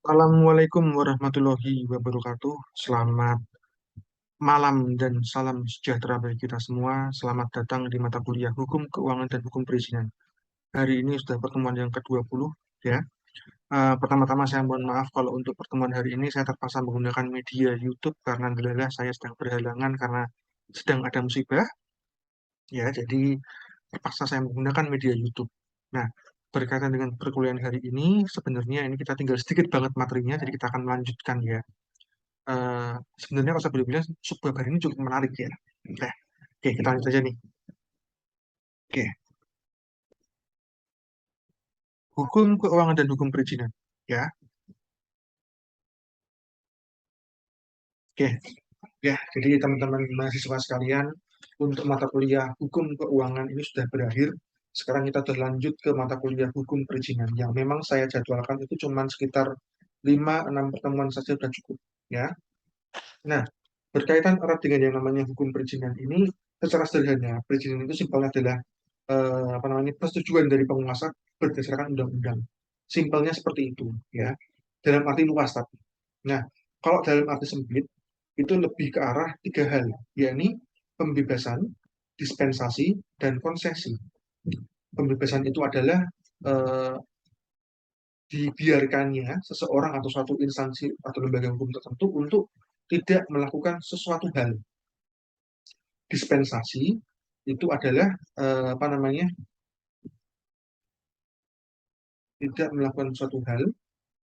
Assalamualaikum warahmatullahi wabarakatuh. Selamat malam dan salam sejahtera bagi kita semua. Selamat datang di mata kuliah Hukum Keuangan dan Hukum Perizinan. Hari ini sudah pertemuan yang ke-20 ya. Pertama-tama saya mohon maaf kalau untuk pertemuan hari ini saya terpaksa menggunakan media YouTube karena adalah saya sedang berhalangan karena sedang ada musibah ya. Jadi terpaksa saya menggunakan media YouTube. Nah, berkaitan dengan perkuliahan hari ini, sebenarnya ini kita tinggal sedikit banget materinya, jadi kita akan melanjutkan ya. eh, Sebenarnya kalau saya boleh bilang subbab hari ini cukup menarik ya. Oke, oke, kita lanjut aja nih. Oke, hukum keuangan dan hukum perizinan. Ya, oke, ya. Jadi teman-teman mahasiswa sekalian, untuk mata kuliah hukum keuangan ini sudah berakhir. Sekarang kita sudah lanjut ke mata kuliah hukum perizinan yang memang saya jadwalkan itu cuma sekitar 5-6 pertemuan saja sudah cukup. Ya, nah, berkaitan erat dengan yang namanya hukum perizinan ini, secara sederhana, perizinan itu simpelnya adalah apa namanya persetujuan dari penguasa berdasarkan undang-undang. Simpelnya seperti itu, ya. Dalam arti luas tapi. Nah, kalau dalam arti sempit itu lebih ke arah tiga hal, yakni pembebasan, dispensasi, dan konsesi. Pembebasan itu adalah eh, dibiarkannya seseorang atau suatu instansi atau lembaga hukum tertentu untuk tidak melakukan sesuatu hal. Dispensasi itu adalah apa namanya tidak melakukan suatu hal.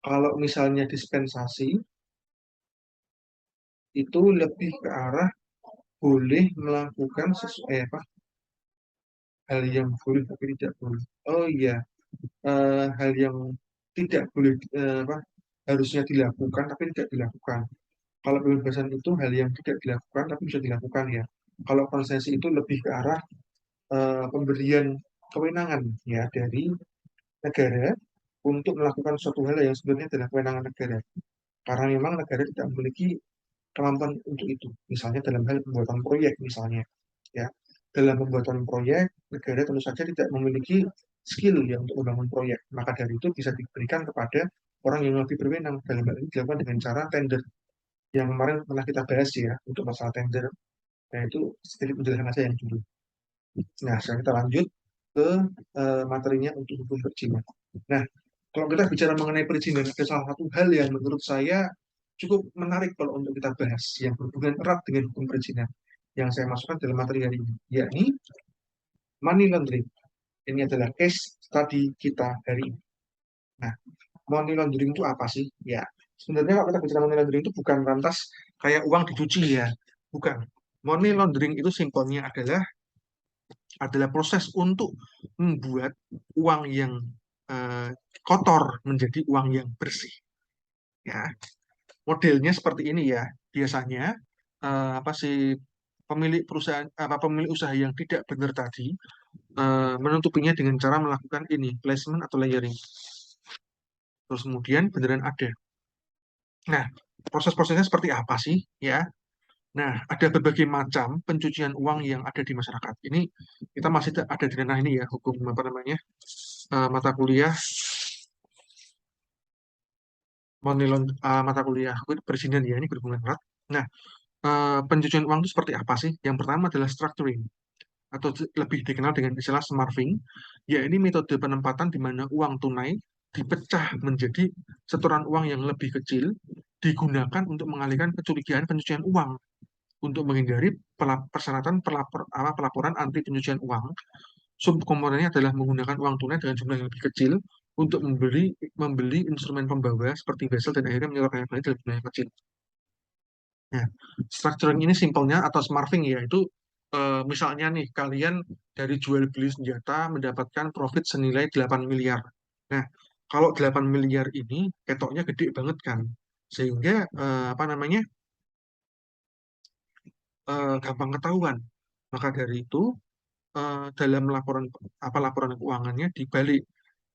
Kalau misalnya dispensasi itu lebih ke arah boleh melakukan apa hal yang boleh tapi tidak boleh. Oh iya, hal yang tidak boleh apa harusnya dilakukan tapi tidak dilakukan. Kalau pembebasan itu hal yang tidak dilakukan tapi bisa dilakukan ya. Kalau konsesi itu lebih ke arah pemberian kewenangan ya dari negara untuk melakukan suatu hal yang sebenarnya adalah kewenangan negara. Karena memang negara tidak memiliki kemampuan untuk itu. Misalnya dalam hal pembuatan proyek misalnya, ya. Dalam pembuatan proyek, negara tentu saja tidak memiliki skill ya untuk membangun proyek. Maka dari itu bisa diberikan kepada orang yang lebih berwenang. Dalam hal ini dilakukan dengan cara tender. Yang kemarin pernah kita bahas ya untuk masalah tender. Nah itu sedikit penjelasan saja yang dulu. Nah, sekarang kita lanjut ke materinya untuk hukum perizinan. Nah, kalau kita bicara mengenai perizinan, ada salah satu hal yang menurut saya cukup menarik kalau untuk kita bahas, yang berhubungan erat dengan hukum perizinan, yang saya masukkan dalam materi hari ini, yakni money laundering. Ini adalah case study kita hari ini. Nah, money laundering itu apa sih? Ya, sebenarnya kalau kita bicara money laundering itu bukan lantas kayak uang dicuci ya, bukan. Money laundering itu simpelnya adalah proses untuk membuat uang yang eh, kotor menjadi uang yang bersih. Ya, modelnya seperti ini ya. Biasanya apa sih pemilik perusahaan apa pemilik usaha yang tidak benar tadi menutupinya dengan cara melakukan ini placement atau layering. Terus kemudian beneran ada. Nah, proses-prosesnya seperti apa sih ya? Nah, ada berbagai macam pencucian uang yang ada di masyarakat. Ini kita masih ada di ranah ini ya, hukum apa namanya, mata kuliah mata kuliah perizinan ya, ini berhubungan erat. Nah, pencucian uang itu seperti apa sih? Yang pertama adalah structuring atau lebih dikenal dengan istilah smarting, ya ini metode penempatan di mana uang tunai dipecah menjadi setoran uang yang lebih kecil digunakan untuk mengalihkan kecurigaan pencucian uang untuk menghindari pelaporan anti pencucian uang. Subkomponennya adalah menggunakan uang tunai dengan jumlah yang lebih kecil untuk membeli instrumen pembawa seperti bezel dan akhirnya menyetorkannya kembali dalam jumlah yang kecil. Nah, structuring ini simpelnya atau smarting ya itu misalnya nih kalian dari jual beli senjata mendapatkan profit senilai 8 miliar. Nah, kalau 8 miliar ini ketoknya gede banget kan. Sehingga apa namanya? Gampang ketahuan. Maka dari itu dalam laporan keuangannya dibalik.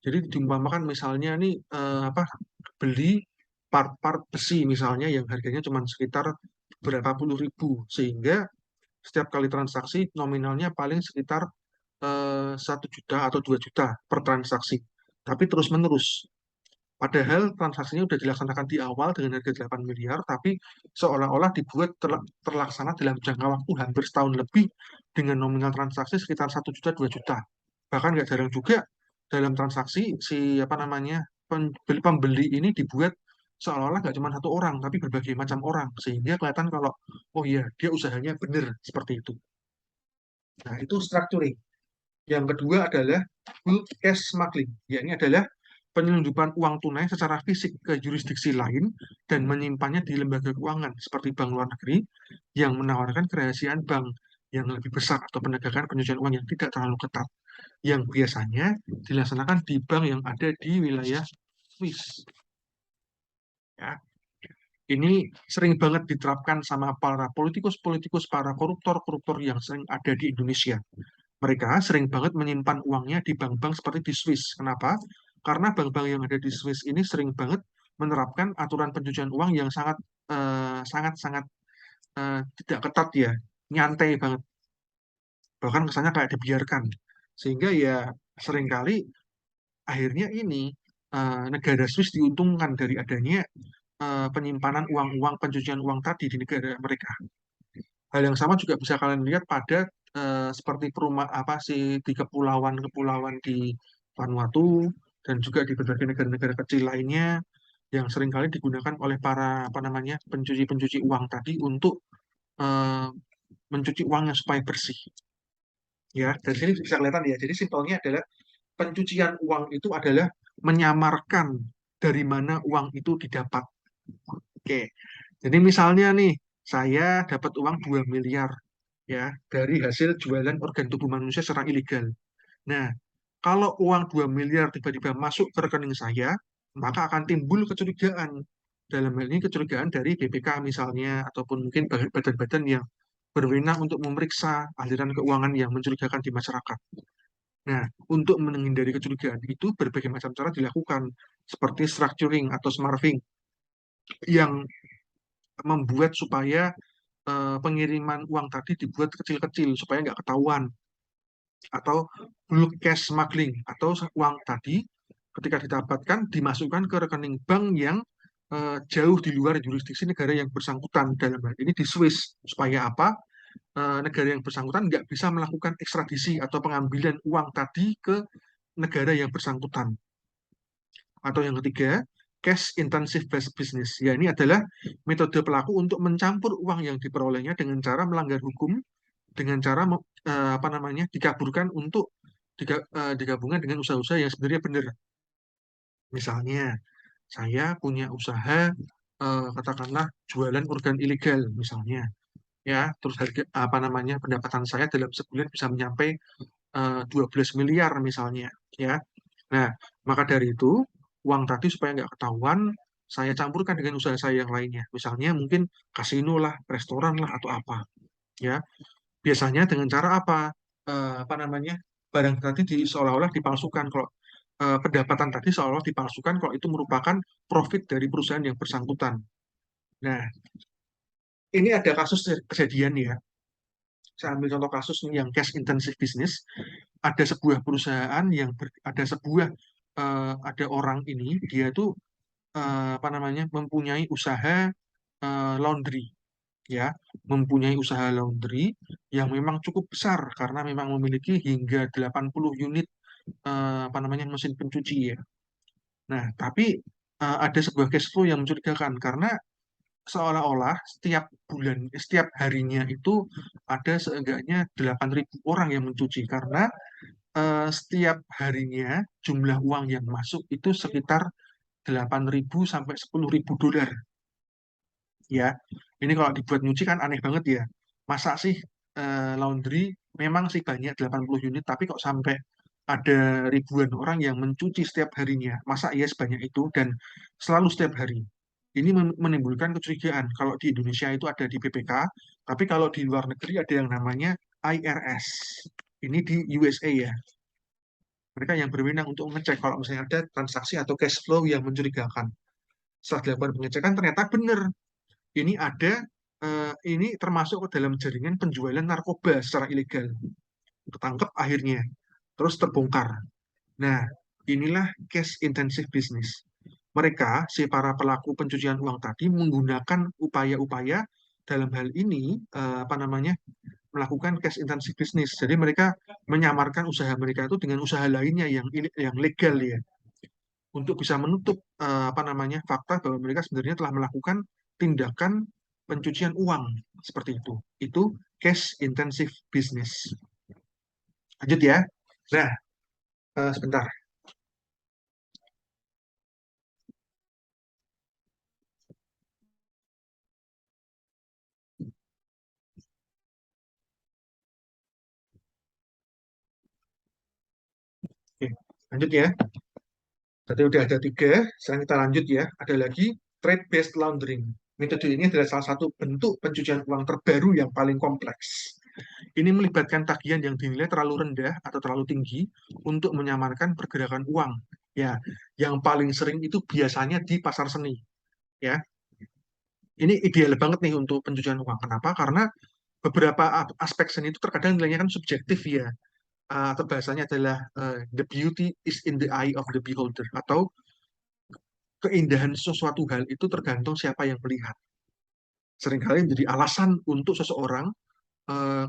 Jadi diumpamakan misalnya nih apa beli part-part besi misalnya yang harganya cuma sekitar berapa puluh ribu sehingga setiap kali transaksi nominalnya paling sekitar 1 juta atau 2 juta per transaksi. Tapi terus-menerus Padahal transaksinya sudah dilaksanakan di awal dengan harga 8 miliar, tapi seolah-olah dibuat terlaksana dalam jangka waktu hampir setahun lebih dengan nominal transaksi sekitar 1 juta 2 juta. Bahkan nggak jarang juga dalam transaksi si apa namanya pembeli ini dibuat seolah-olah nggak cuma satu orang, tapi berbagai macam orang, sehingga kelihatan kalau oh iya dia usahanya benar seperti itu. Nah itu structuring. Yang kedua adalah bulk cash smuggling. Ya, ini adalah penyelundupan uang tunai secara fisik ke jurisdiksi lain dan menyimpannya di lembaga keuangan seperti bank luar negeri yang menawarkan kerahasiaan bank yang lebih besar atau penegakan pencucian uang yang tidak terlalu ketat yang biasanya dilaksanakan di bank yang ada di wilayah Swiss. Ya, ini sering banget diterapkan sama para politikus-politikus, para koruptor-koruptor yang sering ada di Indonesia. Mereka sering banget menyimpan uangnya di bank-bank seperti di Swiss. Kenapa? Karena bank-bank yang ada di Swiss ini sering banget menerapkan aturan pencucian uang yang sangat tidak ketat ya, nyantai banget. Bahkan kesannya kayak dibiarkan. Sehingga ya seringkali akhirnya ini negara Swiss diuntungkan dari adanya penyimpanan uang-uang pencucian uang tadi di negara mereka. Hal yang sama juga bisa kalian lihat pada seperti perumah apa sih di kepulauan-kepulauan di Vanuatu dan juga di berbagai negara-negara kecil lainnya yang seringkali digunakan oleh para apa namanya pencuci-pencuci uang tadi untuk eh, mencuci uangnya supaya bersih. Ya, dari sini bisa kelihatan ya. Jadi simpelnya adalah pencucian uang itu adalah menyamarkan dari mana uang itu didapat. Oke. Jadi misalnya nih, saya dapat uang 2 miliar ya dari hasil jualan organ tubuh manusia secara ilegal. Nah, kalau uang 2 miliar tiba-tiba masuk ke rekening saya, maka akan timbul kecurigaan. Dalam hal ini kecurigaan dari BPK misalnya, ataupun mungkin badan-badan yang berwenang untuk memeriksa aliran keuangan yang mencurigakan di masyarakat. Nah, untuk menghindari kecurigaan itu berbagai macam cara dilakukan, seperti structuring atau smarting, yang membuat supaya pengiriman uang tadi dibuat kecil-kecil supaya nggak ketahuan, atau bulk cash smuggling, atau uang tadi ketika didapatkan dimasukkan ke rekening bank yang jauh di luar jurisdiksi negara yang bersangkutan, dalam hal ini di Swiss, supaya apa? Negara yang bersangkutan nggak bisa melakukan ekstradisi atau pengambilan uang tadi ke negara yang bersangkutan. Atau yang ketiga, cash intensive business. Ya, ini adalah metode pelaku untuk mencampur uang yang diperolehnya dengan cara melanggar hukum, dengan cara apa namanya dikaburkan untuk digabungkan dengan usaha-usaha yang sebenarnya benar. Misalnya, saya punya usaha katakanlah jualan organ ilegal misalnya, ya, terus harga apa namanya pendapatan saya dalam sebulan bisa mencapai 12 miliar misalnya, ya. Nah, maka dari itu, uang tadi supaya nggak ketahuan, saya campurkan dengan usaha saya yang lainnya. Misalnya mungkin kasino lah, restoran lah, atau apa. Ya, biasanya dengan cara apa? Apa namanya? Barang tadi seolah-olah dipalsukan. Kalau pendapatan tadi seolah-olah dipalsukan kalau itu merupakan profit dari perusahaan yang bersangkutan. Nah, ini ada kasus kejadian ya. Saya ambil contoh kasus nih yang cash intensive business. Ada sebuah perusahaan yang ada orang ini dia tuh apa namanya mempunyai usaha laundry, ya, mempunyai usaha laundry yang memang cukup besar karena memang memiliki hingga 80 unit apa namanya mesin pencuci ya. Nah, tapi ada sebuah cash flow yang mencurigakan karena seolah-olah setiap harinya itu ada seenggaknya 8.000 orang yang mencuci karena setiap harinya jumlah uang yang masuk itu sekitar 8.000 sampai 10.000 dolar. Ya, ini kalau dibuat nyuci kan aneh banget ya. Masa sih laundry memang sih banyak 80 unit, tapi kok sampai ada ribuan orang yang mencuci setiap harinya. Masa iya sebanyak itu dan selalu setiap hari. Ini menimbulkan kecurigaan. Kalau di Indonesia itu ada di BPK, tapi kalau di luar negeri ada yang namanya IRS. Ini di USA ya. Mereka yang berwenang untuk mengecek kalau misalnya ada transaksi atau cash flow yang mencurigakan. Setelah dilakukan pengecekan ternyata benar ini termasuk ke dalam jaringan penjualan narkoba secara ilegal. Ketangkep akhirnya, terus terbongkar. Nah, inilah cash intensive business. mereka, si para pelaku pencucian uang tadi menggunakan upaya-upaya dalam hal ini apa namanya melakukan cash intensive business. Jadi mereka menyamarkan usaha mereka itu dengan usaha lainnya yang legal ya, untuk bisa menutup apa namanya fakta bahwa mereka sebenarnya telah melakukan tindakan pencucian uang seperti itu. Itu cash intensive business. Lanjut ya. Nah, sebentar. Oke, lanjut ya. Berarti udah ada tiga. Sekarang kita lanjut ya. Ada lagi trade-based laundering. Metode ini adalah salah satu bentuk pencucian uang terbaru yang paling kompleks. Ini melibatkan tagihan yang dinilai terlalu rendah atau terlalu tinggi untuk menyamarkan pergerakan uang. Ya, yang paling sering itu biasanya di pasar seni. Ya, ini ideal banget nih untuk pencucian uang. Kenapa? Karena beberapa aspek seni itu terkadang nilainya kan subjektif ya. Atau bahasanya adalah the beauty is in the eye of the beholder, atau keindahan sesuatu hal itu tergantung siapa yang melihat. Seringkali menjadi alasan untuk seseorang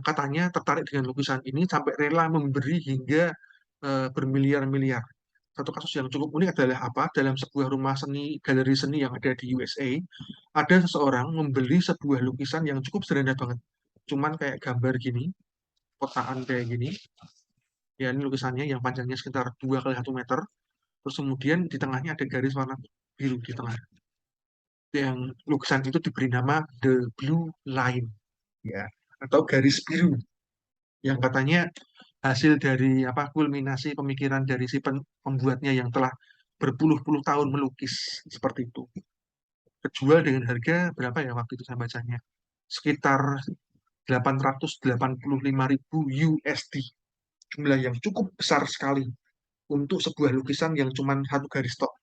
katanya tertarik dengan lukisan ini sampai rela memberi hingga bermiliar-miliar. Satu kasus yang cukup unik adalah apa? Dalam sebuah rumah seni, galeri seni yang ada di USA, ada seseorang membeli sebuah lukisan yang cukup sederhana banget. Cuman kayak gambar gini, kotaan kayak gini. Ya, ini lukisannya yang panjangnya sekitar 2 kali 1 meter. Terus kemudian di tengahnya ada garis warna biru di tengah. Yang lukisan itu diberi nama The Blue Line, ya, atau garis biru, yang katanya hasil dari apa kulminasi pemikiran dari si pembuatnya yang telah berpuluh-puluh tahun melukis seperti itu. Kejual dengan harga berapa ya waktu itu saya bacanya? Sekitar 885.000 USD. Jumlah yang cukup besar sekali untuk sebuah lukisan yang cuma satu garis tok.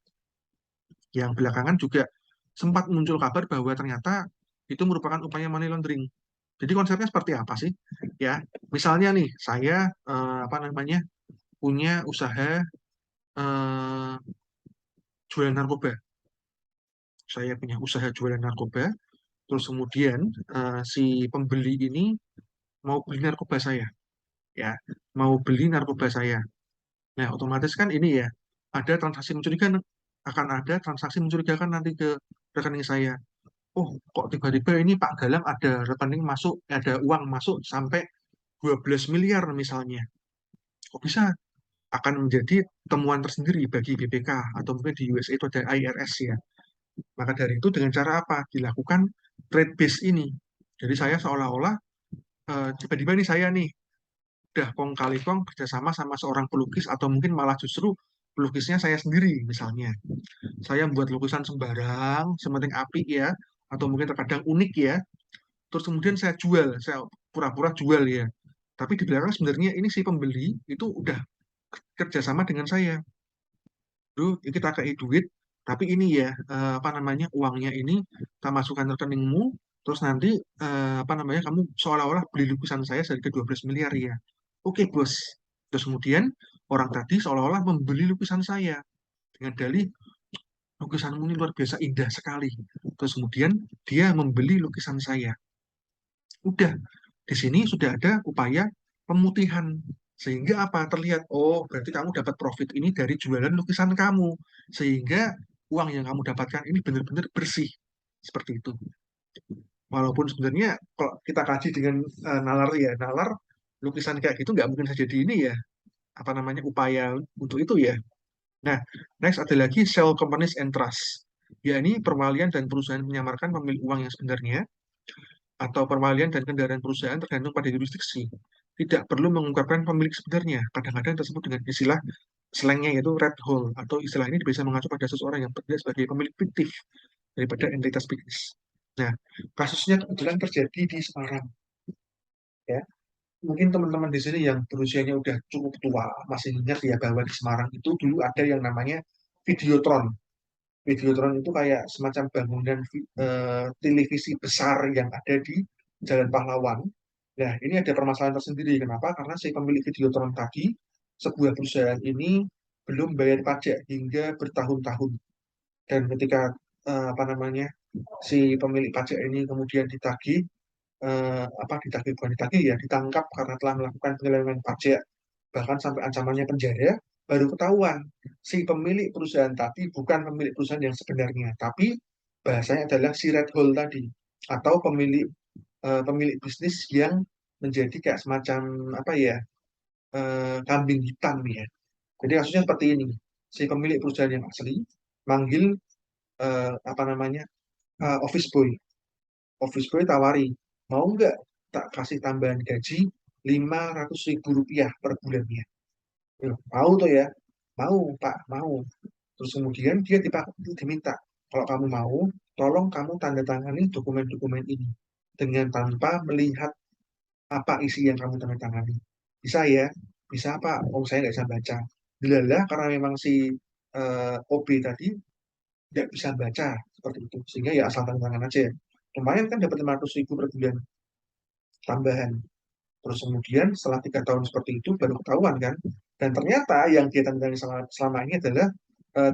Yang belakangan juga sempat muncul kabar bahwa ternyata itu merupakan upaya money laundering. Jadi konsepnya seperti apa sih? Ya, misalnya nih saya apa namanya punya usaha eh, jualan narkoba. Saya punya usaha jualan narkoba, terus kemudian si pembeli ini mau beli narkoba saya, ya, mau beli narkoba saya. Nah, otomatis kan ini ya, ada transaksi mencurigakan, akan ada transaksi mencurigakan nanti ke rekening saya. Oh, kok tiba-tiba ini Pak Galang ada rekening masuk, ada uang masuk sampai 12 miliar misalnya. Kok bisa? Akan menjadi temuan tersendiri bagi BPK, atau mungkin di USA itu ada IRS ya. Maka dari itu dengan cara apa? Dilakukan trade base ini. Jadi saya seolah-olah tiba-tiba nih saya nih udah kong kali kong kerjasama sama seorang pelukis, atau mungkin malah justru pelukisnya saya sendiri misalnya. Saya buat lukisan sembarang, sementing api ya, atau mungkin terkadang unik ya. Terus kemudian saya jual, saya pura-pura jual ya. Tapi di belakang sebenarnya ini si pembeli itu udah kerjasama dengan saya. Lu kita kasih duit, tapi ini ya apa namanya uangnya ini kita masukkan rekeningmu, terus nanti apa namanya kamu seolah-olah beli lukisan saya seharga 12 miliar ya. Oke bos. Terus kemudian orang tadi seolah-olah membeli lukisan saya dengan dalih lukisanmu ini luar biasa indah sekali. Terus kemudian dia membeli lukisan saya. Udah, di sini sudah ada upaya pemutihan. Sehingga apa? Terlihat, oh berarti kamu dapat profit ini dari jualan lukisan kamu. Sehingga uang yang kamu dapatkan ini benar-benar bersih. Seperti itu. Walaupun sebenarnya kalau kita kaji dengan nalar ya, nalar lukisan kayak gitu nggak mungkin saja di ini ya, apa namanya, upaya untuk itu ya. Nah, next ada lagi shell companies and trust. Ya, ini perwalian dan perusahaan menyamarkan pemilik uang yang sebenarnya, atau perwalian dan kendaraan perusahaan tergantung pada jurisdiksi. Tidak perlu mengungkapkan pemilik sebenarnya. Kadang-kadang tersebut dengan istilah slangnya yaitu red hole, atau istilah ini bisa mengacu pada seseorang yang bekerja sebagai pemilik fiktif daripada entitas bisnis. Nah, kasusnya kebetulan terjadi di Semarang. Ya, mungkin teman-teman di sini yang berusianya udah cukup tua masih ingat ya bahwa di Semarang itu dulu ada yang namanya Videotron. Videotron itu kayak semacam bangunan televisi besar yang ada di Jalan Pahlawan. Nah, ini ada permasalahan tersendiri. Kenapa? Karena si pemilik Videotron tadi, sebuah perusahaan ini belum bayar pajak hingga bertahun-tahun. Dan ketika apa namanya si pemilik pajak ini kemudian ditagih, apa ditagih bukan ditagih ya, ditangkap karena telah melakukan penyelewengan pajak, bahkan sampai ancamannya penjara, baru ketahuan si pemilik perusahaan tadi bukan pemilik perusahaan yang sebenarnya, tapi bahasanya adalah si red hole tadi, atau pemilik bisnis yang menjadi kayak semacam apa ya, kambing hitam ya. Jadi kasusnya seperti ini, si pemilik perusahaan yang asli manggil apa namanya, office boy tawari, mau nggak tak kasih tambahan gaji 500.000 rupiah per bulannya. Mau tuh ya, mau Pak, mau. Terus kemudian dia diminta, kalau kamu mau, tolong kamu tanda tangani dokumen-dokumen ini dengan tanpa melihat apa isi yang kamu tanda tangani. Bisa ya? Bisa Pak? Oh saya nggak bisa baca. Dilalah karena memang si OB tadi nggak bisa baca seperti itu, sehingga ya asal tanda tangan aja. Lumayan kan dapat 500.000 per bulan tambahan. Terus kemudian setelah 3 tahun seperti itu baru ketahuan kan. Dan ternyata yang dia tangani selama ini adalah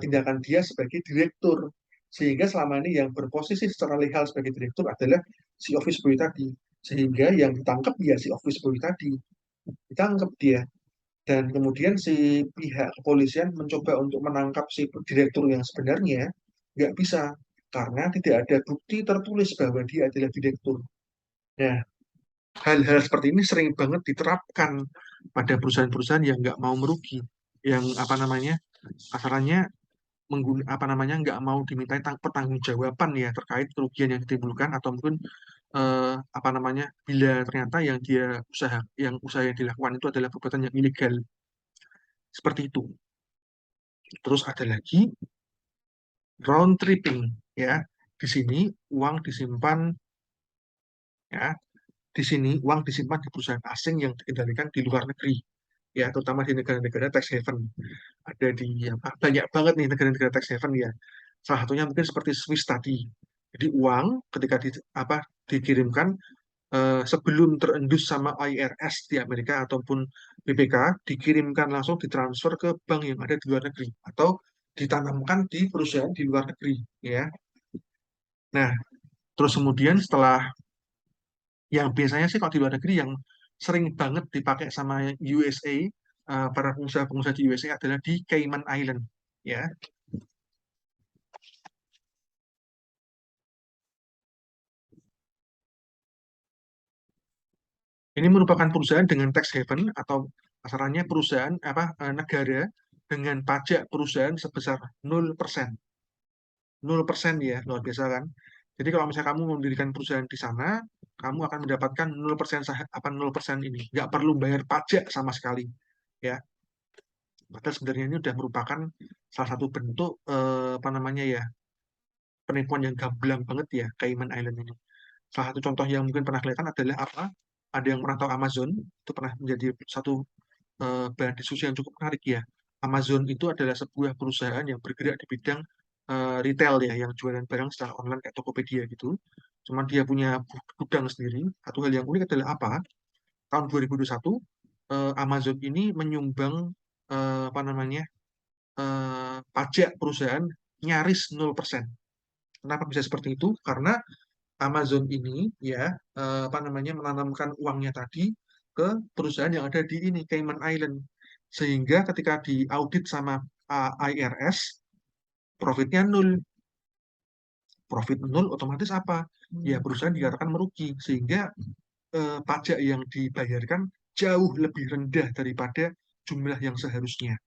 tindakan dia sebagai direktur. Sehingga selama ini yang berposisi secara legal sebagai direktur adalah si office boy tadi. Sehingga yang ditangkap ya si office boy tadi. Ditangkap dia. Dan kemudian si pihak kepolisian mencoba untuk menangkap si direktur yang sebenarnya, nggak bisa. Karena tidak ada bukti tertulis bahwa dia adalah direktur. Nah, hal-hal seperti ini sering banget diterapkan pada perusahaan-perusahaan yang nggak mau merugi, yang apa namanya, kasarannya apa namanya, nggak mau dimintai pertanggungjawaban ya terkait kerugian yang ditimbulkan, atau mungkin apa namanya, bila ternyata yang usaha yang dilakukan itu adalah perbuatan yang ilegal seperti itu. Terus ada lagi round tripping ya. Di sini uang disimpan ya, di sini uang disimpan di perusahaan asing yang dikendalikan di luar negeri ya, terutama di negara-negara tax haven. Ada di apa, banyak banget nih negara-negara tax haven ya. Salah satunya mungkin seperti Swiss tadi. Jadi uang ketika apa dikirimkan, sebelum terendus sama IRS di Amerika ataupun BPK, dikirimkan langsung ditransfer ke bank yang ada di luar negeri atau ditanamkan di perusahaan di luar negeri ya. Nah, terus kemudian setelah, yang biasanya sih kalau di luar negeri yang sering banget dipakai sama USA, para pengusaha-pengusaha di USA adalah di Cayman Island ya. Ini merupakan perusahaan dengan tax haven atau asalnya perusahaan apa, negara dengan pajak perusahaan sebesar 0%. 0% ya, luar biasa kan. Jadi kalau misalnya kamu mendirikan perusahaan di sana, kamu akan mendapatkan 0% apa 0% ini. Nggak perlu bayar pajak sama sekali. Ya, padahal sebenarnya ini sudah merupakan salah satu bentuk apa namanya ya, penipuan yang gamblang banget ya, Cayman Island ini. Salah satu contoh yang mungkin pernah kelihatan adalah apa? Ada yang pernah tahu Amazon, itu pernah menjadi satu bahan diskusi yang cukup menarik ya. Amazon itu adalah sebuah perusahaan yang bergerak di bidang retail ya, yang jualan barang secara online kayak Tokopedia gitu. Cuman dia punya gudang sendiri. Satu hal yang unik adalah apa? Tahun 2021 Amazon ini menyumbang apa namanya, pajak perusahaan nyaris 0%. Kenapa bisa seperti itu? Karena Amazon ini ya, apa namanya, menanamkan uangnya tadi ke perusahaan yang ada di ini Cayman Island, sehingga ketika diaudit sama IRS, profitnya nol. Profit nol otomatis apa, ya perusahaan dikatakan merugi, sehingga pajak yang dibayarkan jauh lebih rendah daripada jumlah yang seharusnya.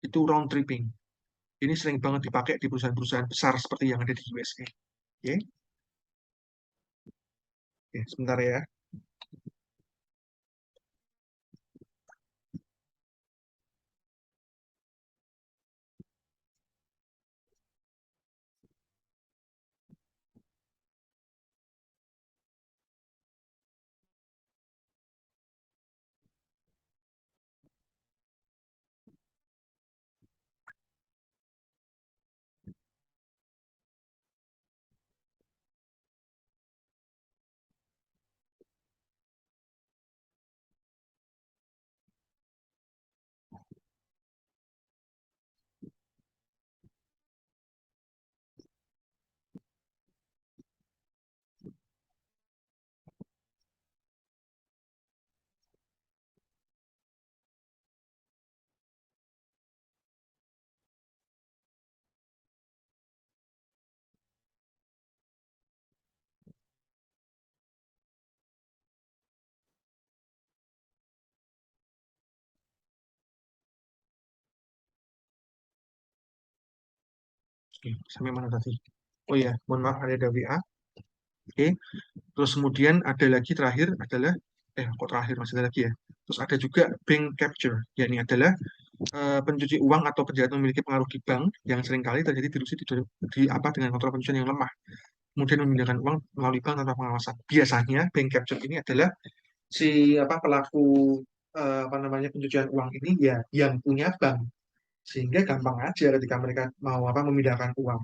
Itu round tripping. Ini sering banget dipakai di perusahaan-perusahaan besar seperti yang ada di USA. Oke, oke, sebentar ya. Oke, sampai mana tadi? Oh ya, mohon maaf ada WA. Oke, terus kemudian ada lagi terakhir adalah kok terakhir masih ada lagi ya. Terus ada juga bank capture, yakni adalah pencuci uang atau penjahat memiliki pengaruh di bank yang seringkali terjadi di Rusia di apa dengan kontrol pencucian yang lemah. Kemudian memindahkan uang melalui bank tanpa pengawasan. Biasanya bank capture ini adalah si apa pelaku apa namanya pencucian uang ini ya yang punya bank, sehingga gampang aja ketika mereka mau apa memindahkan uang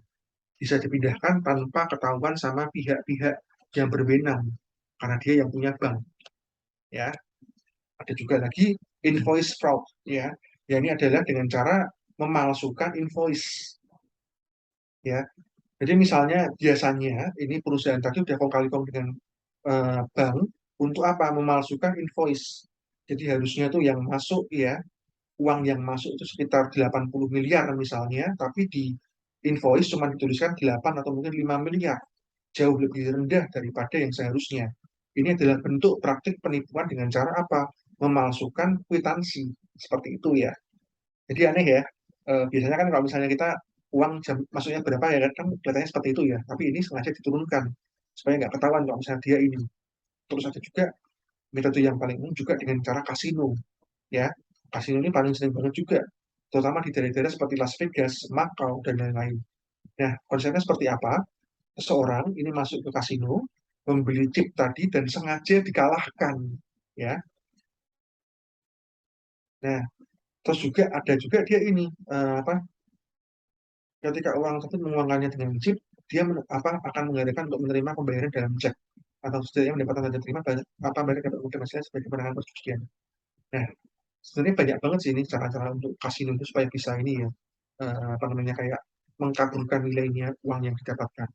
bisa dipindahkan tanpa ketahuan sama pihak-pihak yang berwenang karena dia yang punya bank, ya. Ada juga lagi invoice fraud, ya. Ya ini adalah dengan cara memalsukan invoice, ya. Jadi misalnya biasanya ini perusahaan tadi udah kong kali kong dengan bank untuk apa? Memalsukan invoice. Jadi harusnya tuh yang masuk, ya, uang yang masuk itu sekitar 80 miliar misalnya, tapi di invoice cuma dituliskan 8 atau mungkin 5 miliar. Jauh lebih rendah daripada yang seharusnya. Ini adalah bentuk praktik penipuan dengan cara apa? Memalsukan kwitansi. Seperti itu, ya. Jadi aneh ya. Biasanya kan kalau misalnya kita uang jam masuknya berapa ya kan kelihatannya seperti itu ya. Tapi ini sengaja diturunkan supaya nggak ketahuan kalau misalnya dia ini. Terus ada juga metode yang paling umum juga dengan cara kasino, ya. Kasino ini paling sering banget juga, terutama di daerah-daerah seperti Las Vegas, Macau, dan lain-lain. Nah, konsepnya seperti apa? Seseorang ini masuk ke kasino, membeli chip tadi dan sengaja dikalahkan, ya. Nah, terus juga ada juga dia ini apa? Ketika uang tersebut menguangkannya dengan chip, dia akan mengadakan untuk menerima pembayaran dalam cek atau setidaknya mendapatkan tanda terima apa mereka dapat mungkin hasilnya sebagai penanganan perjudian. Nah, sebenarnya banyak banget sih ini cara-cara untuk kasino itu supaya bisa ini ya apa namanya kayak mengkaburkan nilainya uang yang didapatkan.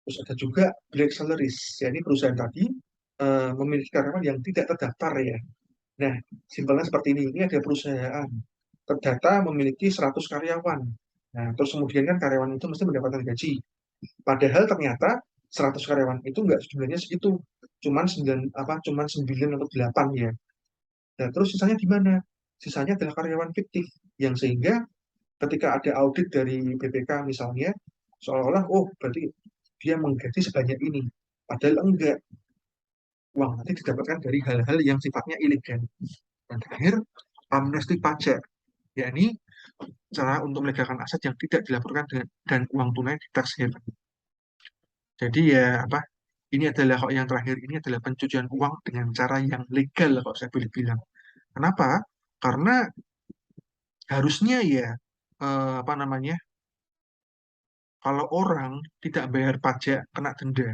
Terus ada juga black salaries, ya ini perusahaan tadi memiliki karyawan yang tidak terdaftar, ya. Nah, simpelnya seperti ini. Ini ada perusahaan terdata memiliki 100 karyawan. Nah, terus kemudian kan karyawan itu mesti mendapatkan gaji. Padahal ternyata 100 karyawan itu nggak jumlahnya segitu. Cuman 9 atau 8, ya. Nah, terus sisanya di mana? Sisanya adalah karyawan fiktif yang sehingga ketika ada audit dari BPK misalnya, seolah-olah oh berarti dia menggaji sebanyak ini. Padahal enggak. Uang nanti didapatkan dari hal-hal yang sifatnya ilegal. Dan terakhir, amnesti pajak, yakni cara untuk melegalkan aset yang tidak dilaporkan dan uang tunai di tax haven. Jadi ya apa? Ini adalah kalau yang terakhir ini adalah pencucian uang dengan cara yang legal kalau saya boleh bilang. Kenapa? Karena harusnya ya apa namanya? Kalau orang tidak bayar pajak kena denda.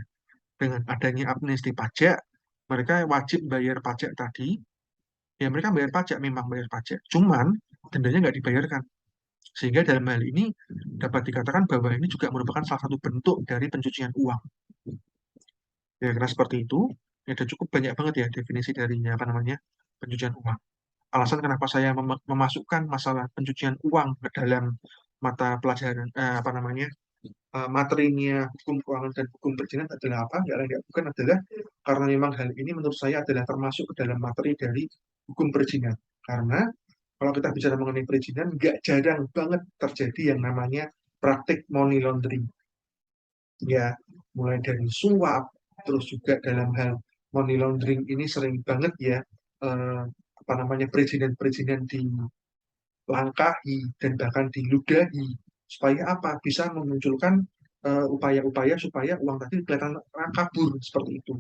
Dengan adanya amnesti pajak, mereka wajib bayar pajak tadi. Ya mereka bayar pajak, memang bayar pajak. Cuman dendanya nggak dibayarkan. Sehingga dalam hal ini dapat dikatakan bahwa ini juga merupakan salah satu bentuk dari pencucian uang. Ya, karena seperti itu, ya ada cukup banyak banget ya definisi dari apa namanya pencucian uang. Alasan kenapa saya memasukkan masalah pencucian uang ke dalam mata pelajaran apa namanya materinya hukum keuangan dan hukum perizinan adalah apa? Ya, lain bukan adalah karena memang hal ini menurut saya adalah termasuk ke dalam materi dari hukum perizinan. Karena kalau kita bicara mengenai perizinan, nggak jarang banget terjadi yang namanya praktik money laundering. Ya, mulai dari suap, terus juga dalam hal money laundering ini sering banget ya, eh, apa namanya, perizinan-perizinan dilangkahi dan bahkan diludahi. Supaya apa? Bisa memunculkan upaya-upaya supaya uang tadi kelihatan kabur seperti itu.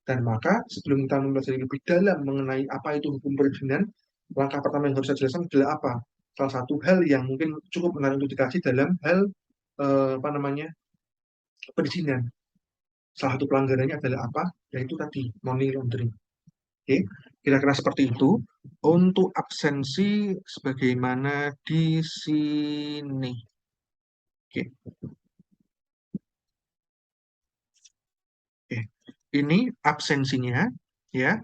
Dan maka sebelum kita mempelajari lebih dalam mengenai apa itu hukum perizinan, langkah pertama yang harus saya jelaskan adalah apa? Salah satu hal yang mungkin cukup menarik untuk dikaji dalam hal apa namanya perizinan. Salah satu pelanggarannya adalah apa? Yaitu tadi money laundering. Oke, kira-kira seperti itu. Untuk absensi sebagaimana di sini. Oke, oke. Ini absensinya, ya.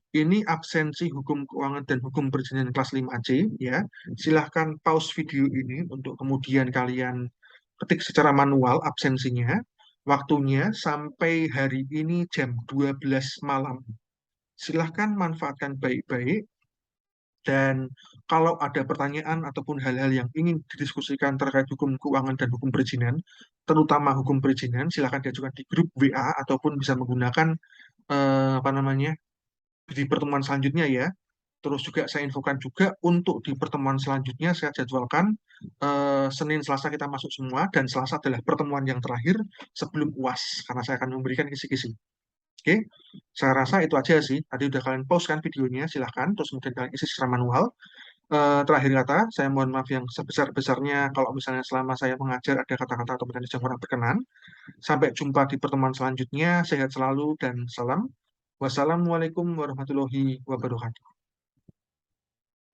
Ini absensi hukum keuangan dan hukum perizinan kelas 5C, ya. Silahkan pause video ini untuk kemudian kalian ketik secara manual absensinya. Waktunya sampai hari ini jam 12 malam. Silahkan manfaatkan baik-baik. Dan kalau ada pertanyaan ataupun hal-hal yang ingin didiskusikan terkait hukum keuangan dan hukum perizinan, terutama hukum perizinan, silakan diajukan di grup WA ataupun bisa menggunakan apa namanya di pertemuan selanjutnya ya. Terus juga saya infokan juga untuk di pertemuan selanjutnya saya jadwalkan Senin Selasa kita masuk semua dan Selasa adalah pertemuan yang terakhir sebelum UAS karena saya akan memberikan kisi-kisi. Oke, saya rasa itu aja sih. Tadi udah kalian pause kan videonya, silahkan. Terus kemudian kalian isi secara manual. Terakhir kata, saya mohon maaf yang sebesar-besarnya kalau misalnya selama saya mengajar ada kata-kata atau materi yang kurang berkenan. Sampai jumpa di pertemuan selanjutnya. Sehat selalu dan salam. Wassalamualaikum warahmatullahi wabarakatuh.